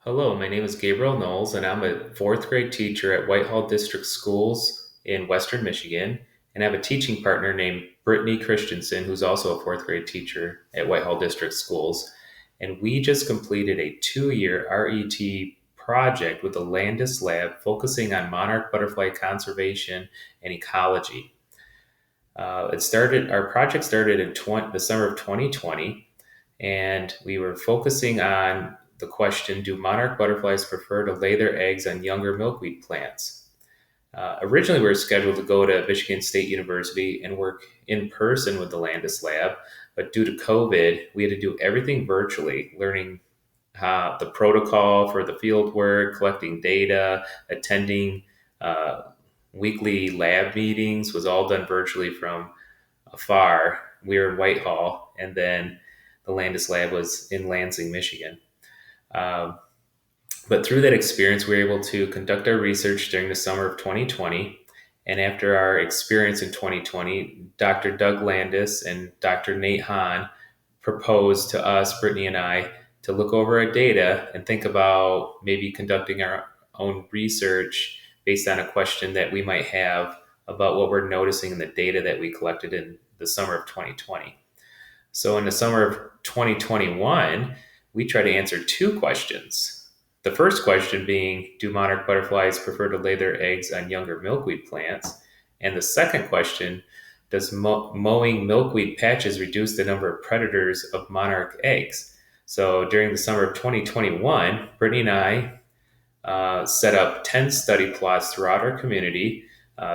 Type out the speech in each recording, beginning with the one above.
Hello, my name is Gabriel Knowles, and I'm a fourth grade teacher at Whitehall District Schools in Western Michigan. And I have a teaching partner named Brittany Christensen, who's also a fourth grade teacher at Whitehall District Schools. And we just completed a 2 year RET project with the Landis Lab focusing on monarch butterfly conservation and ecology. Our project started in the summer of 2020, and we were focusing on the question: do monarch butterflies prefer to lay their eggs on younger milkweed plants? Originally, we were scheduled to go to Michigan State University and work in person with the Landis Lab, but due to COVID, we had to do everything virtually, learning the protocol for the field work, collecting data, attending uh, weekly lab meetings was all done virtually from afar. We were in Whitehall, and then the Landis Lab was in Lansing, Michigan. Um, but through that experience, we were able to conduct our research during the summer of 2020. And after our experience in 2020, Dr. Doug Landis and Dr. Nate Hahn proposed to us, Brittany and I, to look over our data and think about maybe conducting our own research based on a question that we might have about what we're noticing in the data that we collected in the summer of 2020. So, in the summer of 2021, we try to answer two questions. The first question being: do monarch butterflies prefer to lay their eggs on younger milkweed plants? And the second question: does mowing milkweed patches reduce the number of predators of monarch eggs? So, during the summer of 2021, Brittany and I set up 10 study plots throughout our community,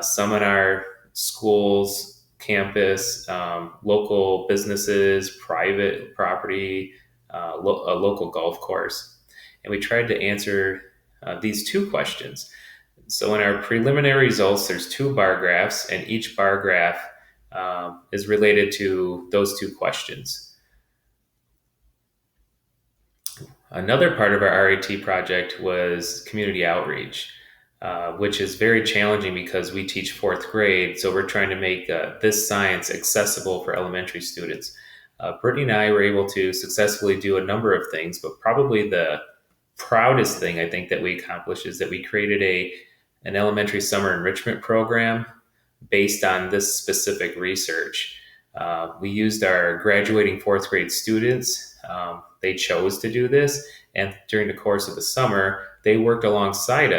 some in our schools, campus, local businesses, private property, a local golf course. And we tried to answer these two questions. So in our preliminary results, there's two bar graphs, and each bar graph is related to those two questions. Another part of our RAT project was community outreach, which is very challenging because we teach fourth grade. So we're trying to make this science accessible for elementary students. Brittany and I were able to successfully do a number of things, but probably the proudest thing I think that we accomplished is that we created an elementary summer enrichment program based on this specific research. We used our graduating fourth grade students. They chose to do this, and during the course of the summer, they worked alongside